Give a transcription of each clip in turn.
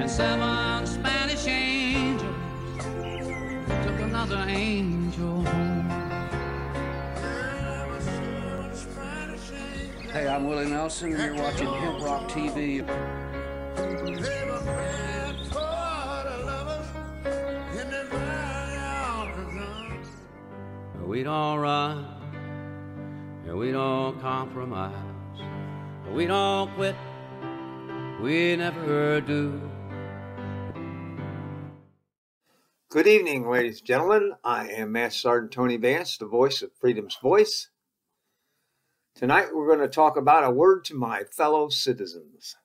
and 7 Spanish angels took another angel home. Hey, I'm Willie Nelson, and you're watching HempRock TV. We don't run, and we don't compromise, we don't quit, we never do. Good evening, ladies and gentlemen. I am Master Sergeant Tony Vance, the voice of Freedom's Voice. Tonight we're going to talk about a word to my fellow citizens.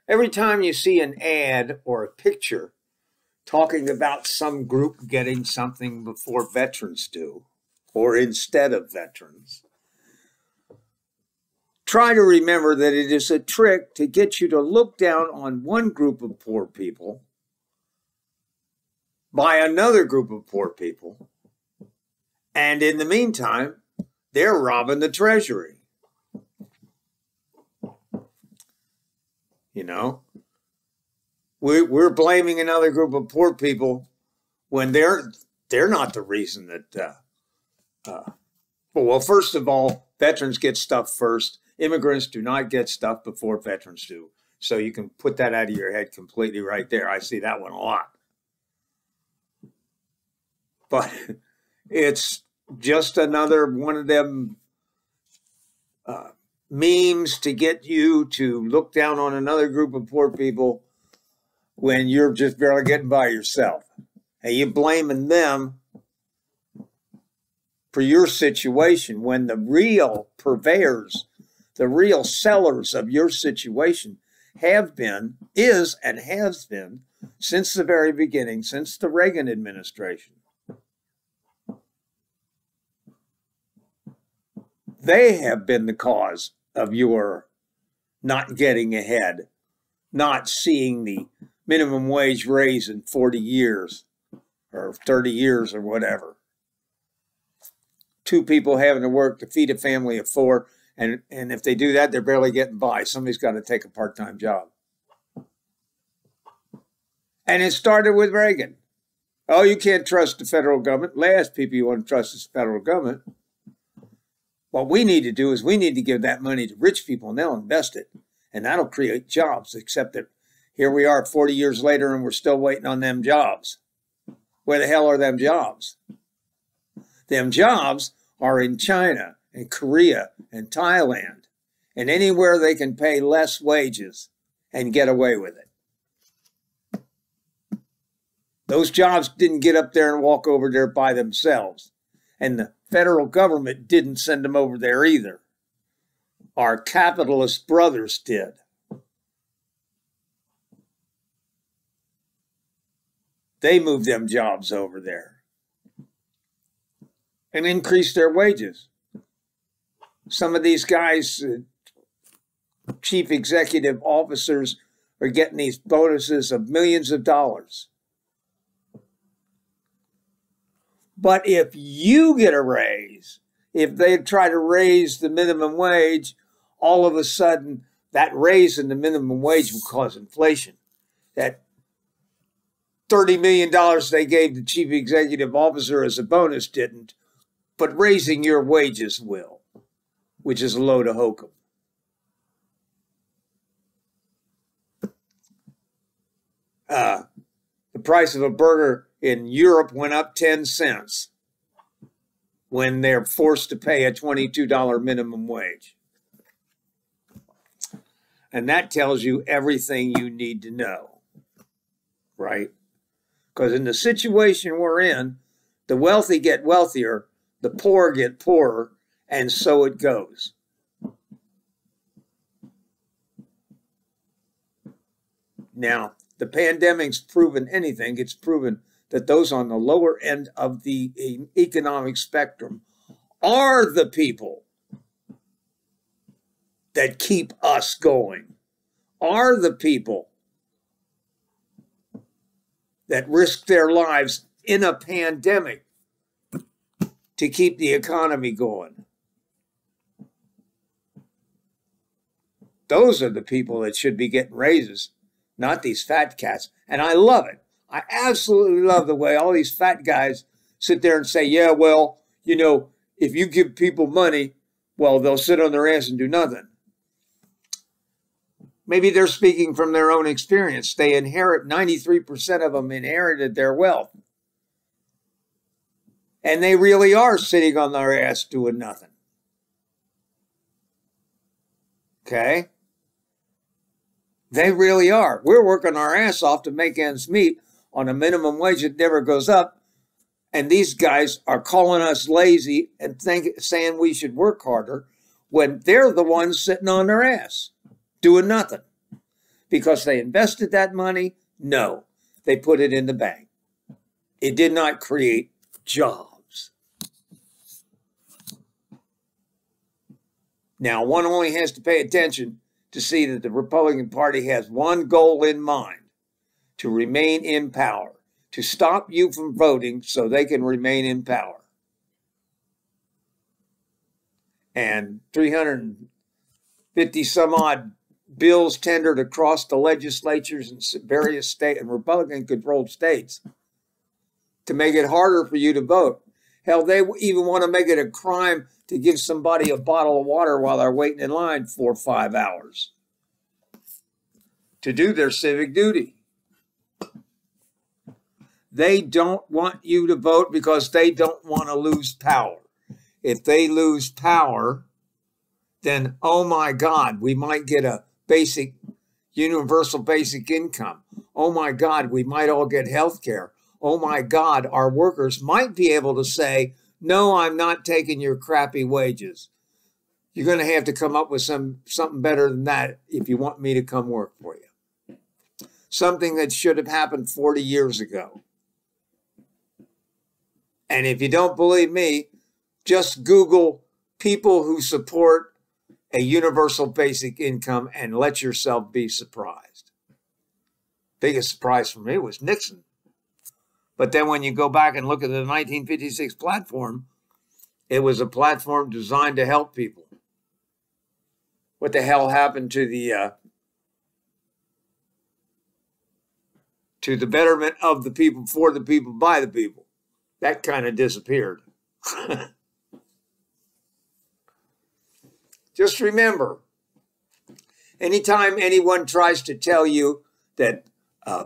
Every time you see an ad or a picture talking about some group getting something before veterans do, or instead of veterans, try to remember that it is a trick to get you to look down on one group of poor people by another group of poor people, and in the meantime, they're robbing the treasury. You know, we're blaming another group of poor people when they're not the reason that. Well, first of all, veterans get stuff first. Immigrants do not get stuff before veterans do. So you can put that out of your head completely right there. I see that one a lot. But it's just another one of them memes to get you to look down on another group of poor people when you're just barely getting by yourself. And you're blaming them for your situation when the real purveyors, the real sellers of your situation have been, is, and has been since the very beginning, since the Reagan administration. They have been the cause of your not getting ahead, not seeing the minimum wage raise in 40 years or 30 years or whatever. 2 people having to work to feed a family of 4, and if they do that, they're barely getting by. Somebody's got to take a part-time job. And it started with Reagan. Oh, you can't trust the federal government. Last people you want to trust is the federal government. What we need to do is we need to give that money to rich people, and they'll invest it. And that'll create jobs, except that here we are 40 years later, and we're still waiting on them jobs. Where the hell are them jobs? Them jobs are in China and Korea and Thailand and anywhere they can pay less wages and get away with it. Those jobs didn't get up there and walk over there by themselves. And the federal government didn't send them over there either. Our capitalist brothers did. They moved them jobs over there and increased their wages. Some of these guys, chief executive officers, are getting these bonuses of millions of dollars. But if you get a raise, if they try to raise the minimum wage, all of a sudden that raise in the minimum wage will cause inflation. That $30 million they gave the chief executive officer as a bonus didn't, but raising your wages will, which is a load of hokum. The price of a burger in Europe went up 10 cents when they're forced to pay a $22 minimum wage. And that tells you everything you need to know, right? Because in the situation we're in, the wealthy get wealthier, the poor get poorer, and so it goes. Now, the pandemic's proven anything. It's proven that those on the lower end of the economic spectrum are the people that keep us going, are the people that risk their lives in a pandemic to keep the economy going. Those are the people that should be getting raises, not these fat cats. And I love it. I absolutely love the way all these fat guys sit there and say, yeah, well, you know, if you give people money, well, they'll sit on their ass and do nothing. Maybe they're speaking from their own experience. They inherit, 93% of them inherited their wealth. And they really are sitting on their ass doing nothing. Okay? They really are. We're working our ass off to make ends meet on a minimum wage that never goes up. And these guys are calling us lazy and saying we should work harder when they're the ones sitting on their ass doing nothing. Because they invested that money? No. They put it in the bank. It did not create jobs. Now, one only has to pay attention to see that the Republican Party has one goal in mind: to remain in power, to stop you from voting so they can remain in power. And 350 some odd bills tendered across the legislatures in various state and Republican-controlled states to make it harder for you to vote. Hell, they even want to make it a crime to give somebody a bottle of water while they're waiting in line 4 or 5 hours to do their civic duty. They don't want you to vote because they don't want to lose power. If they lose power, then, oh my God, we might get a universal basic income. Oh my God, we might all get health care. Oh my God, our workers might be able to say, no, I'm not taking your crappy wages. You're going to have to come up with something better than that if you want me to come work for you. Something that should have happened 40 years ago. And if you don't believe me, just Google people who support a universal basic income and let yourself be surprised. Biggest surprise for me was Nixon. But then when you go back and look at the 1956 platform, it was a platform designed to help people. What the hell happened to the betterment of the people, for the people, by the people? That kind of disappeared. Just remember, anytime anyone tries to tell you that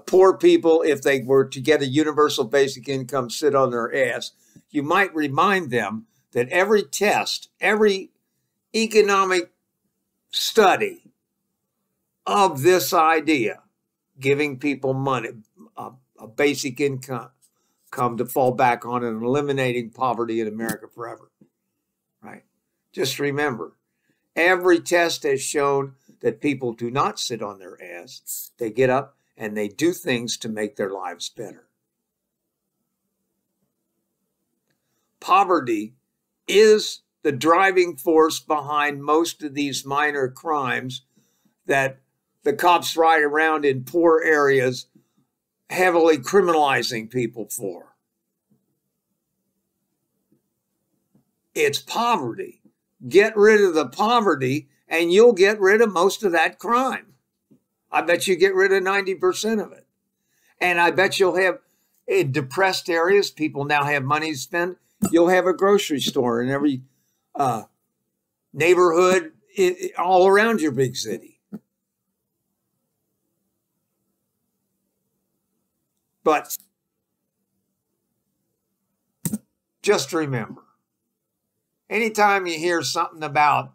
poor people, if they were to get a universal basic income, sit on their ass, you might remind them that every test, every economic study of this idea, giving people money, a basic income to fall back on and eliminating poverty in America forever, right? Just remember, every test has shown that people do not sit on their ass. They get up and they do things to make their lives better. Poverty is the driving force behind most of these minor crimes that the cops ride around in poor areas heavily criminalizing people for. It's poverty. Get rid of the poverty and you'll get rid of most of that crime. I bet you get rid of 90% of it. And I bet you'll have, in depressed areas, people now have money to spend. You'll have a grocery store in every neighborhood all around your big city. But just remember, anytime you hear something about,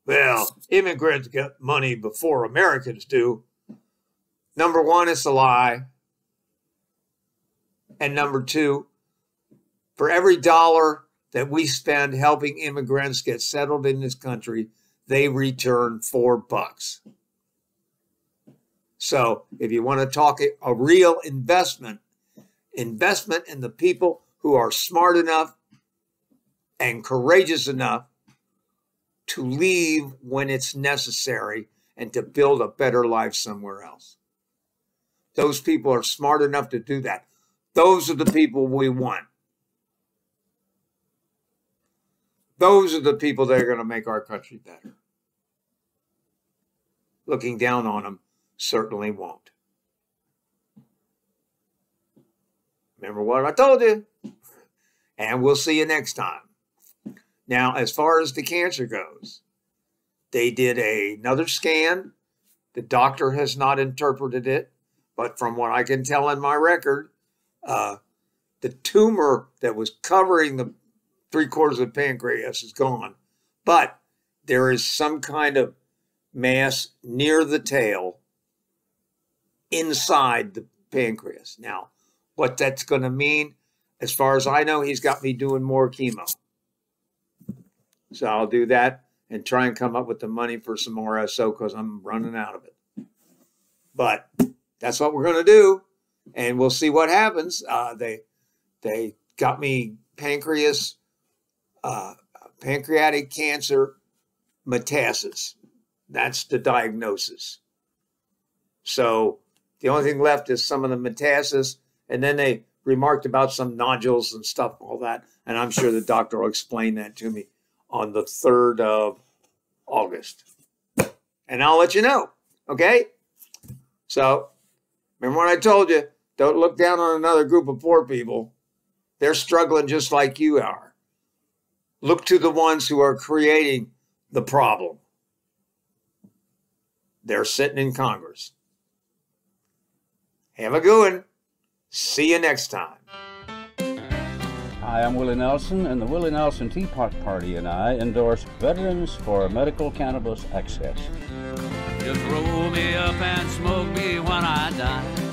well, immigrants get money before Americans do, number one, it's a lie. And number two, for every dollar that we spend helping immigrants get settled in this country, they return $4. So if you want to talk a real investment in the people who are smart enough and courageous enough to leave when it's necessary and to build a better life somewhere else. Those people are smart enough to do that. Those are the people we want. Those are the people that are going to make our country better. Looking down on them certainly won't. Remember what I told you. And we'll see you next time. Now, as far as the cancer goes, they did another scan. The doctor has not interpreted it, but from what I can tell in my record, the tumor that was covering the 3/4 of the pancreas is gone. But there is some kind of mass near the tail inside the pancreas. Now, what that's going to mean, as far as I know, he's got me doing more chemo. So I'll do that and try and come up with the money for some more SO because I'm running out of it. But that's what we're going to do, and we'll see what happens. They got me pancreatic cancer metastasis. That's the diagnosis. So the only thing left is some of the metastasis, and then they remarked about some nodules and stuff, all that, and I'm sure the doctor will explain that to me on the 3rd of August. And I'll let you know, okay? So, remember what I told you, don't look down on another group of poor people. They're struggling just like you are. Look to the ones who are creating the problem. They're sitting in Congress. Have a good one. See you next time. Hi, I'm Willie Nelson, and the Willie Nelson Teapot Party and I endorse Veterans for Medical Cannabis Access. Just roll me up and smoke me when I die.